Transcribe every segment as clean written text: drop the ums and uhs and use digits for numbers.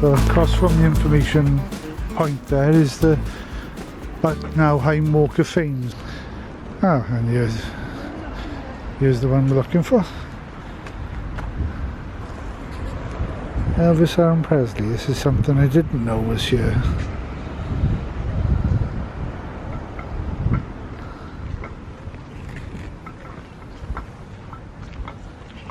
So across from the information point there is the Bad Nauheim Walk of Fame. Oh, and here's the one we're looking for. Elvis Presley. This is something I didn't know was here.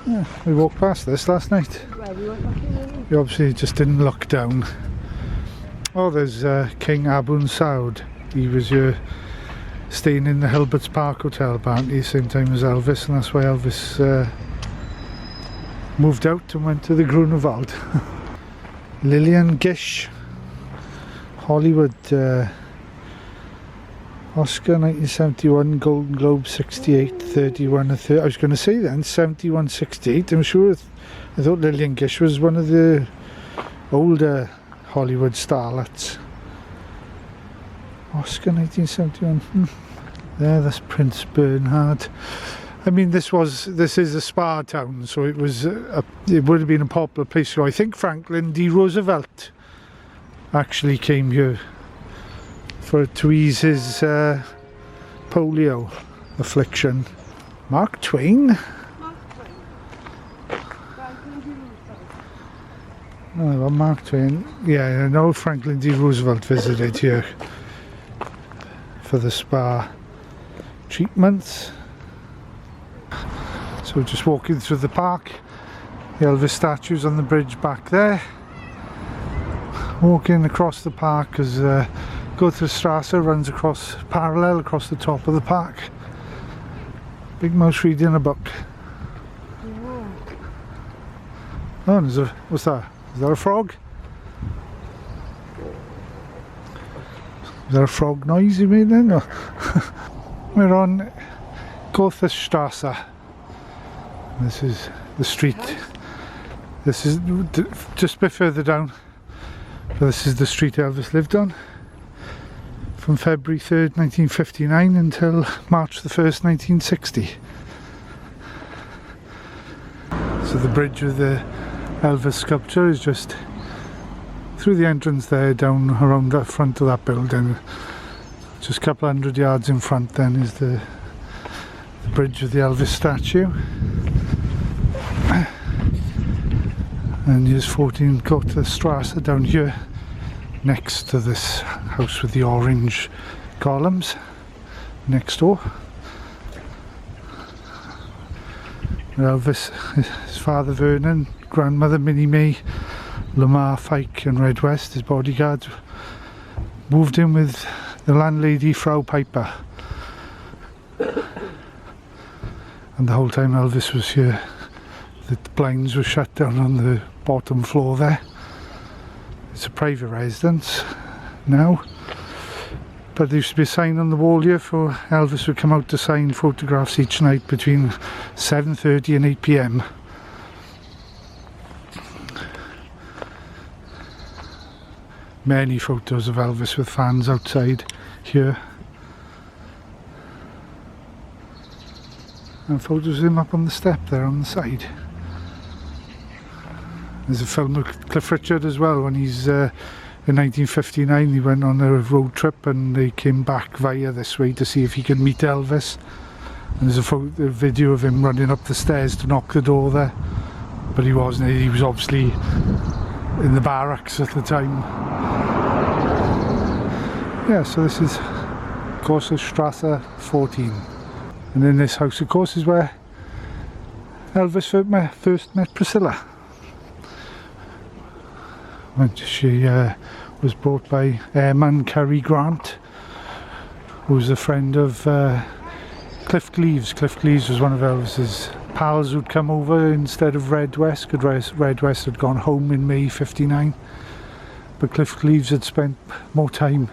Yeah, we walked past this last night. We obviously just didn't look down. Oh, there's King Abu Saud. He was staying in the Hilbert's Park Hotel apparently, same time as Elvis, and that's why Elvis moved out and went to the Grunewald. Lillian Gish, Hollywood, Oscar 1971, Golden Globe 68, 31 and 30. I was going to say then 71, 68. I'm sure I thought Lillian Gish was one of the older Hollywood starlets. Oscar 1971. There, that's Prince Bernhard. I mean, this is a spa town, so it was it would have been a popular place. So I think Franklin D. Roosevelt actually came here to ease his polio affliction. Mark Twain. Oh, well, Mark Twain. Yeah, I know Franklin D. Roosevelt visited here for the spa treatments. So just walking through the park, the Elvis statues on the bridge back there. Walking across the park as Goethestrasse runs parallel across the top of the park. Big mouse reading a book. Oh, there's what's that? Is that a frog? Is that a frog noise you made then? No. We're on Goethestrasse. This is the street. This is just a bit further down. But this is the street Elvis lived on from February 3rd, 1959 until March the 1st, 1960. So the bridge with the Elvis sculpture is just through the entrance there, down around the front of that building. Just a couple hundred yards in front then is the bridge with the Elvis statue. And here's 14 Goethestrasse down here next to this house with the orange columns next door. Elvis, his father Vernon, grandmother Minnie May, Lamar Fike and Red West, his bodyguards, moved in with the landlady Frau Piper. And the whole time Elvis was here, the blinds were shut down on the bottom floor there. It's a private residence now, but there used to be a sign on the wall here for Elvis would come out to sign photographs each night between 7:30 and 8 PM. Many photos of Elvis with fans outside here, and photos of him up on the step there on the side. There's a film of Cliff Richard as well, when he's in 1959 he went on a road trip and they came back via this way to see if he could meet Elvis. And there's a video of him running up the stairs to knock the door there, but he wasn't. He was obviously in the barracks at the time. Yeah, so this is Goethestrasse 14. And in this house, of course, is where Elvis first met Priscilla. When she was brought by Airman Cary Grant, who was a friend of Cliff Cleaves. Cliff Cleaves was one of Elvis's pals who'd come over instead of Red West, because Red West had gone home in May '59. But Cliff Cleaves had spent more time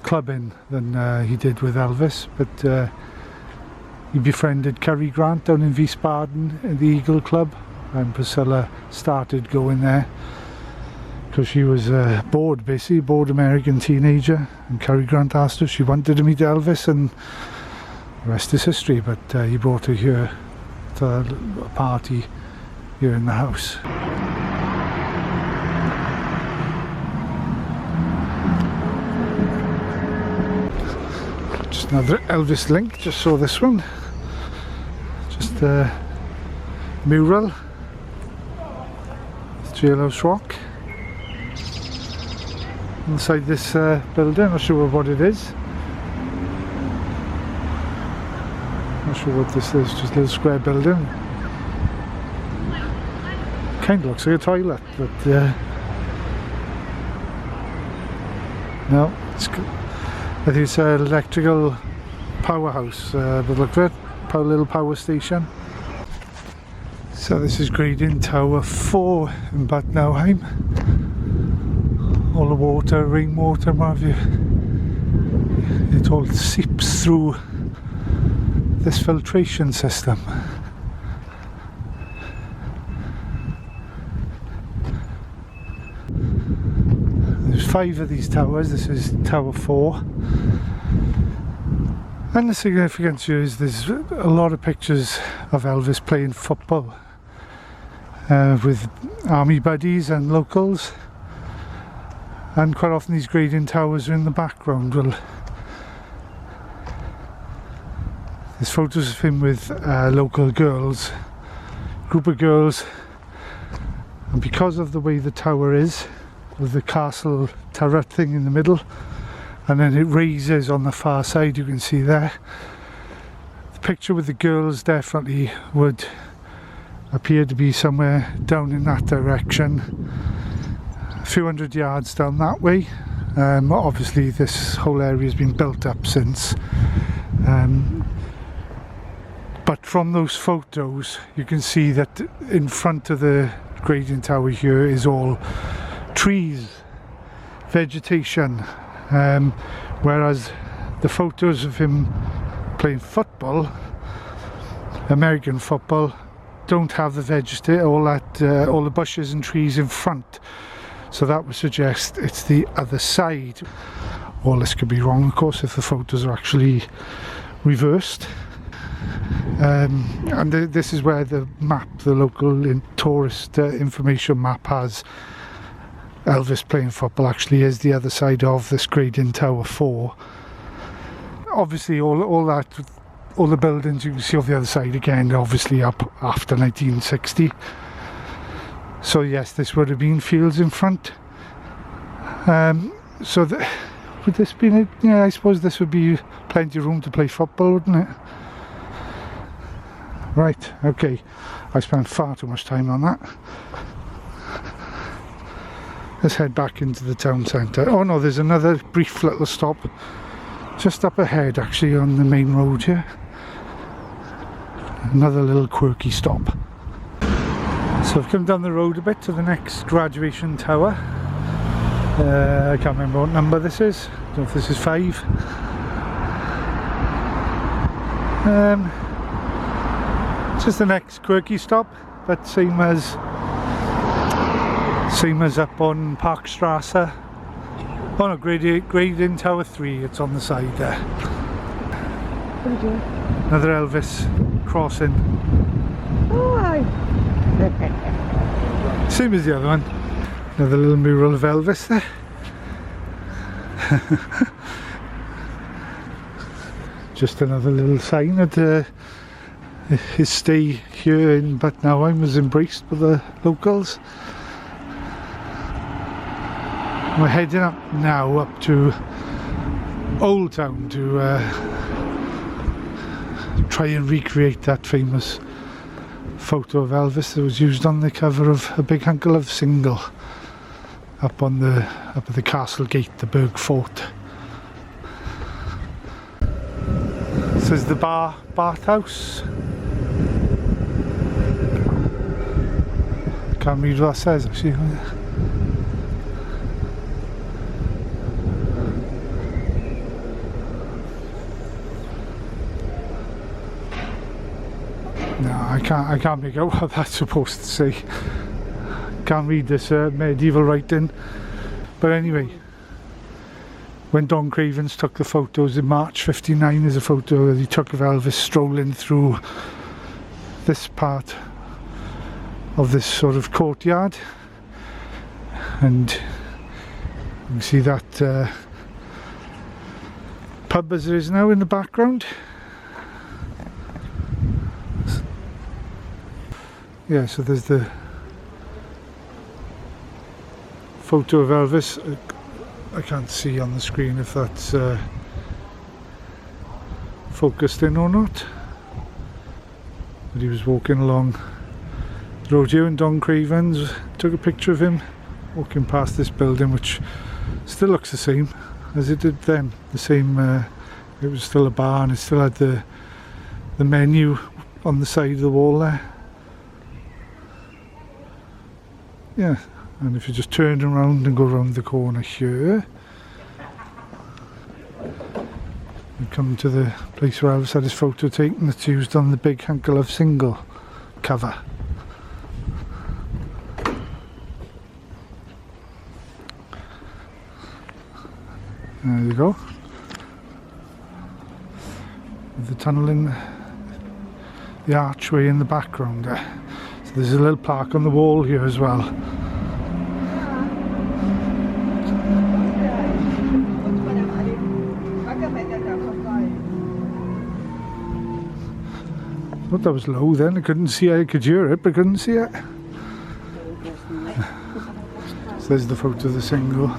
clubbing than he did with Elvis. But he befriended Cary Grant down in Wiesbaden at the Eagle Club, and Priscilla started going there because she was bored, basically, bored American teenager, and Cary Grant asked her if she wanted to meet Elvis, and the rest is history. But he brought her here to a party here in the house. Just another Elvis link, just saw this one. Just a mural. Jailhouse Rock. Inside this building, not sure what it is. Not sure what this is, just a little square building. Kind of looks like a toilet, but no, it's good. I think it's an electrical powerhouse, but look at it, little power station. So this is grading Tower 4 in Bad Nauheim. All the water, rainwater, what have you, it all seeps through this filtration system. There's 5 of these towers. This is Tower 4. And the significance here is there's a lot of pictures of Elvis playing football with army buddies and locals. And quite often these grading towers are in the background. Well, there's photos of him with local girls, group of girls, and because of the way the tower is, with the castle turret thing in the middle, and then it raises on the far side, you can see there. The picture with the girls definitely would appear to be somewhere down in that direction, a few hundred yards down that way. Obviously this whole area has been built up since. But from those photos you can see that in front of the grading tower here is all trees, vegetation, whereas the photos of him playing football, American football, don't have the vegetation, all the bushes and trees in front. So that would suggest it's the other side. All this could be wrong, of course, if the photos are actually reversed. And this is where the map, the local tourist information map, has Elvis playing football actually is the other side of this grading Tower 4. Obviously all the buildings you can see on the other side again, obviously up after 1960. So yes, this would have been fields in front. So would this be it? Yeah, I suppose this would be plenty of room to play football, wouldn't it? Right, okay, I spent far too much time on that. Let's head back into the town centre. Oh no, there's another brief little stop just up ahead actually on the main road here. Another little quirky stop. So I've come down the road a bit to the next graduation tower. I can't remember what number this is. I don't know if this is 5. Just the next quirky stop, but same as up on Parkstrasse. Oh no, grading Tower 3, it's on the side there. What are you doing? Another Elvis crossing. Oh, hi. Same as the other one. Another little mural of Elvis there. Just another little sign that his stay here in Bad Nauheim was embraced by the locals. We're heading up now up to Old Town to try and recreate that famous photo of Elvis that was used on the cover of a Big Hunk O Love single up at the castle gate, the Berg Fort. This is the bathhouse. Can't read what that says actually. No, I can't make out what that's supposed to say. Can't read this medieval writing. But anyway, when Don Cravens took the photos in March '59, there's a photo that he took of Elvis strolling through this part of this sort of courtyard, and you can see that pub as there is now in the background. Yeah, so there's the photo of Elvis. I can't see on the screen if that's focused in or not, but he was walking along the road here, and Don Cravens took a picture of him walking past this building, which still looks the same as it did then. The same, it was still a bar, and it still had the menu on the side of the wall there. Yeah, and if you just turn around and go around the corner here, you come to the place where Elvis had his photo taken, that's used on the Big Hunk O Love single cover. There you go. With the tunnel in the archway in the background there. So there's a little plaque on the wall here as well. I thought that was low then, I couldn't see it, I could hear it but I couldn't see it. So there's the photo of the single.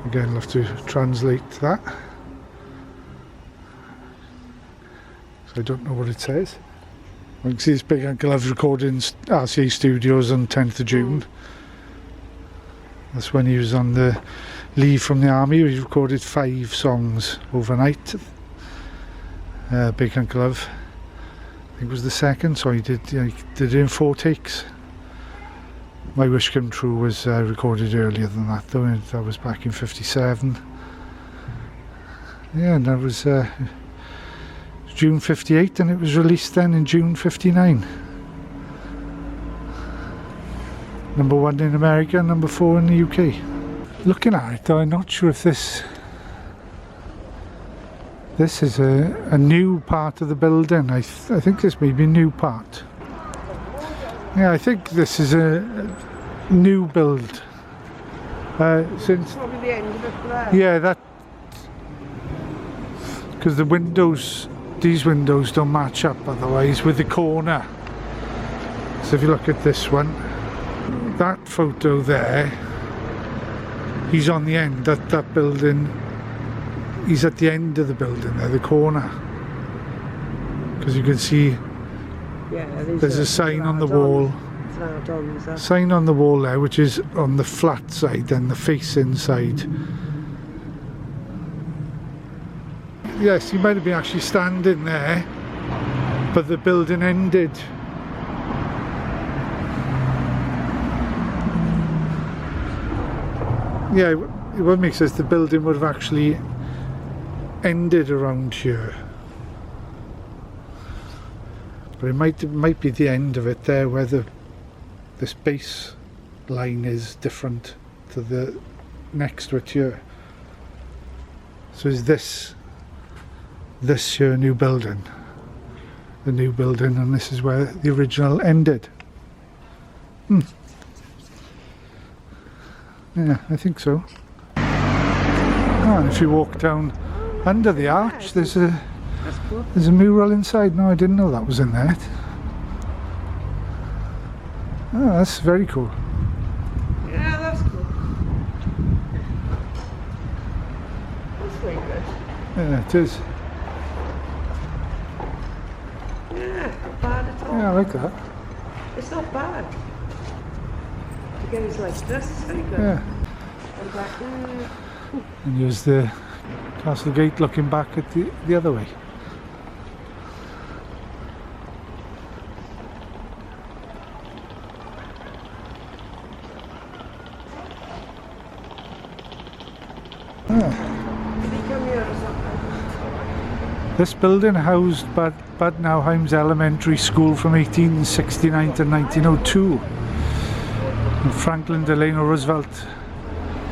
Again, I'll have to translate that, so I don't know what it says. You can see this Big Hunk O Love recorded in RCA Studios on 10th of June. That's when he was on the leave from the army. He recorded 5 songs overnight. Big Hunk O Love, I think it was the second, so he did it in 4 takes. My Wish Come True was recorded earlier than that though, that was back in 57. Yeah, and that was June 58, and it was released then in June 59. Number 1 in America, number 4 in the UK. Looking at it though, I'm not sure if this is a new part of the building. I think this may be a new part. Yeah, I think this is a new build. Since Probably the end of it there. yeah, that because the windows, these windows don't match up otherwise with the corner. So if you look at this one, that photo there, he's on the end. That building, he's at the end of the building there, the corner, because you can see. Yeah, there's a sign on the wall. Sign on the wall there, which is on the flat side and the facing side. Yes, he might have been actually standing there, but the building ended. Yeah, it would make sense. The building would have actually ended around here. But it might be the end of it there, where this base line is different to the next to it here. So is this your new building? The new building, and this is where the original ended. Yeah, I think so. Oh, and if you walk down under the arch, there's a mural inside. No, I didn't know that was in there. Oh, that's very cool. Yeah, that's cool. That's very good. Yeah, it is. Yeah, not bad at all. Yeah, I like that. It's not bad. Again, it's like this, it's very good. Yeah. And back there. And here's the castle gate looking back at the other way. Did he come here or something? This building housed Bad Nauheim's elementary school from 1869 to 1902. And Franklin Delano Roosevelt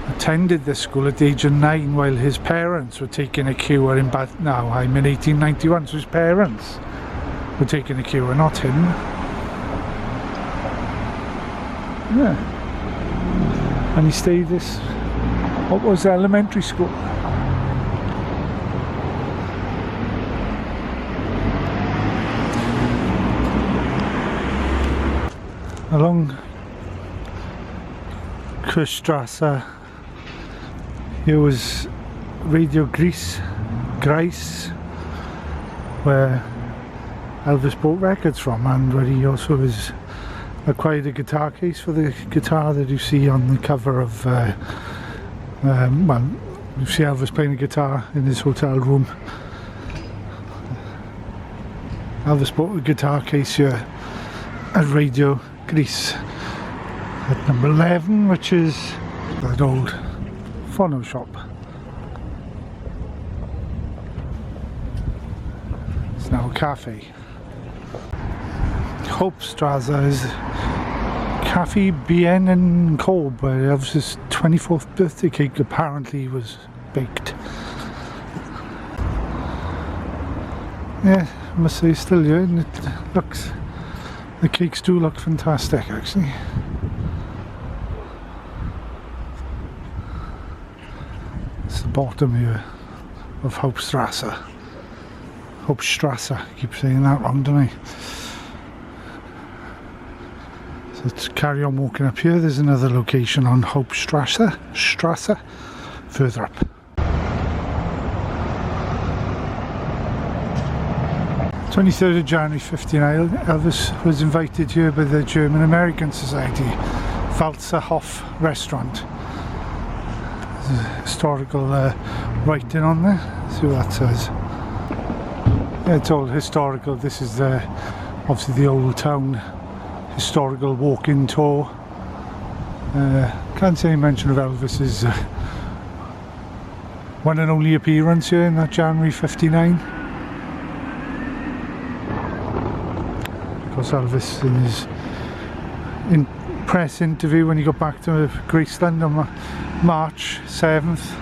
attended this school at the age of 9 while his parents were taking a cure in Bad Nauheim in 1891. So his parents were taking a cure, not him. Yeah. And he stayed this, what was elementary school. Along Goethestrasse, here was Radio Gries, where Elvis bought records from, and where he also acquired a guitar case for the guitar that you see on the cover of, well, you see Elvis playing a guitar in his hotel room. Elvis bought a guitar case here at Radio Gries at number 11, which is that old phono shop. It's now a cafe. Goethestrasse is Cafe Bienenkorb, where Elvis's 24th birthday cake apparently was baked. Yeah, I must say, still here, and it looks, the cakes do look fantastic actually. It's the bottom here of Goethestrasse. I keep saying that wrong, don't I? So let's carry on walking up here. There's another location on Goethestrasse, further up. (23rd of January 59, Elvis was invited here by the German American Society, Walzerhof restaurant. There's a historical writing on there. Let's see what that says. Yeah, it's all historical. This is obviously the old town historical walk-in tour. Can't say any mention of Elvis's one and only appearance here in that January 59. Of course, Elvis in his press interview when he got back to Graceland on March 7th,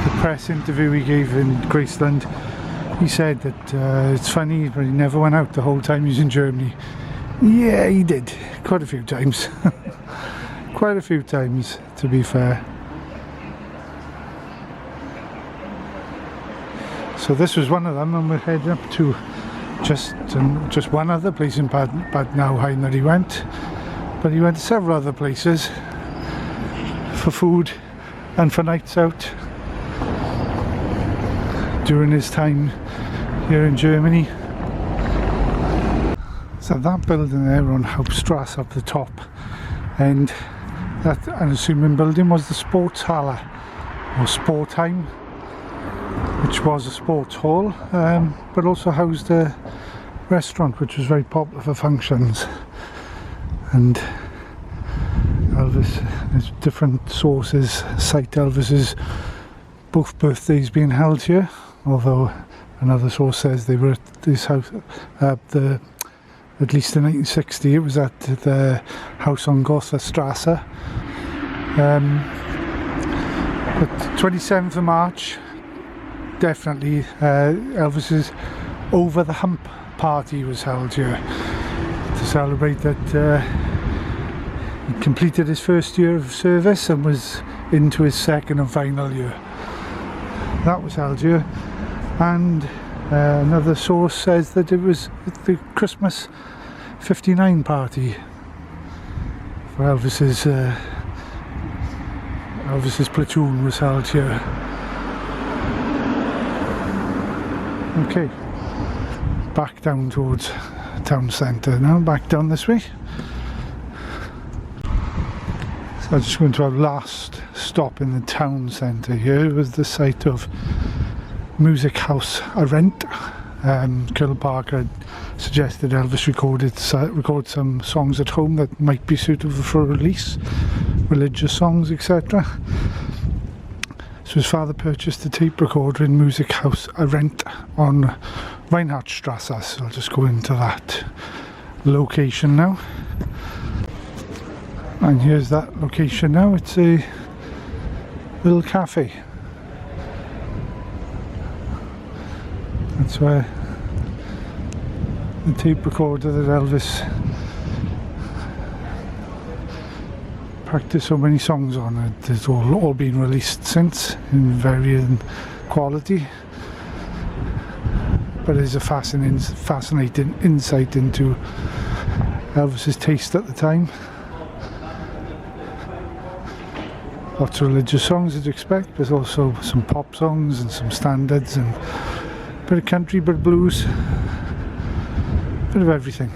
the press interview he gave in Graceland, he said that it's funny, but he never went out the whole time he was in Germany. Yeah, he did. Quite a few times. Quite a few times, to be fair. So this was one of them, and we're heading up to just one other place in Bad Nauheim that he went. But he went to several other places for food and for nights out during his time here in Germany. So that building there on Goethestrasse up the top, and that unassuming building was the Sportshalle or Sportheim, which was a sports hall, but also housed a restaurant which was very popular for functions. And Elvis, there's different sources cite Elvis's both birthdays being held here, although another source says they were at this house, at least in 1960 it was at the house on Goethestrasse. But 27th of March, definitely Elvis's Over the Hump party was held here to celebrate that he completed his first year of service and was into his second and final year. That was held here, and another source says that it was the Christmas 59 party for Elvis's platoon was held here. Okay, back down towards town centre now, back down this way. So I'm just going to have last stop in the town centre here was the site of Music House Rent. Colonel Parker had suggested Elvis record some songs at home that might be suitable for release, religious songs, etc. So his father purchased a tape recorder in Music House Rent on Weinhardtstrasse. So I'll just go into that location now. And here's that location now. It's a little cafe. That's where the tape recorder that Elvis practiced so many songs on it. It's all been released since in varying quality. But it's a fascinating insight into Elvis's taste at the time. Lots of religious songs as you'd expect, but also some pop songs and some standards and a bit of country, bit of blues, bit of everything.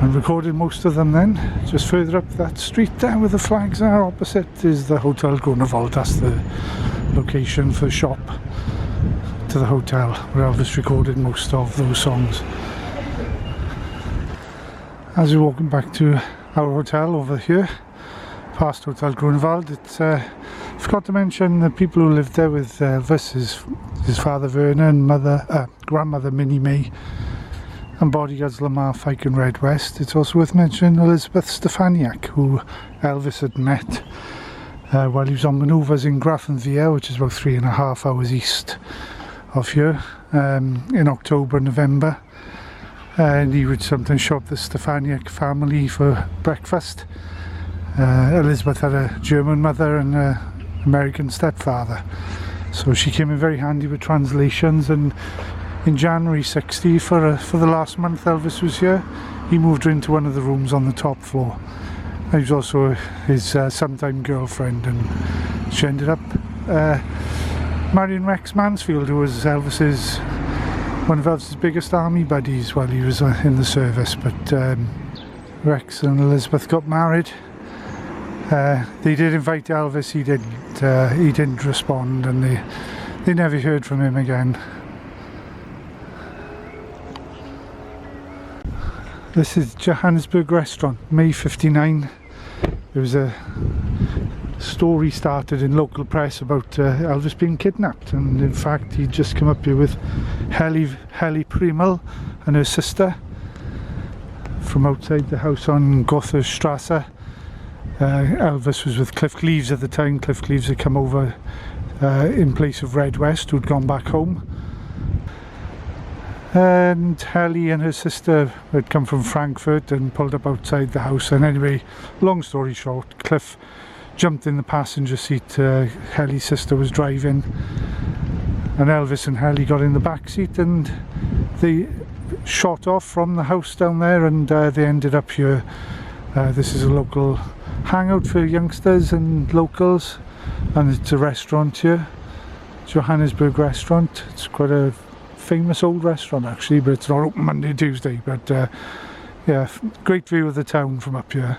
And recorded most of them then. Just further up that street there where the flags are opposite is the Hotel Grunewald. That's the location for the shop to the hotel where Elvis recorded most of those songs. As we're walking back to our hotel over here, past Hotel Grunewald, forgot to mention the people who lived there with Elvis, his father Verna and grandmother Minnie May, and bodyguards Lamar, Fike and Red West. It's also worth mentioning Elizabeth Stefaniak, who Elvis had met while he was on manoeuvres in Grafenwehr, which is about 3.5 hours east of here, in October, November. And he would sometimes show up the Stefaniak family for breakfast. Elizabeth had a German mother and an American stepfather, so she came in very handy with translations. And in January '60, for the last month Elvis was here, he moved her into one of the rooms on the top floor. He was also his sometime girlfriend, and she ended up marrying Rex Mansfield, who was one of Elvis's biggest army buddies while he was in the service. But Rex and Elizabeth got married. They did invite Elvis. He didn't respond, and they never heard from him again. This is Johannisburg restaurant, May '59. There was a story started in local press about Elvis being kidnapped, and in fact he'd just come up here with Heli Primel and her sister from outside the house on Goethestrasse. Elvis was with Cliff Cleves at the time. Cliff Cleves had come over in place of Red West, who'd gone back home. And Heli and her sister had come from Frankfurt and pulled up outside the house. And anyway, long story short, Cliff jumped in the passenger seat. Heli's sister was driving, and Elvis and Heli got in the back seat, and they shot off from the house down there, and they ended up here. This is a local hangout for youngsters and locals, and it's a restaurant here, Johannisburg restaurant. It's quite a famous old restaurant actually, but it's not open Monday and Tuesday. But yeah, great view of the town from up here.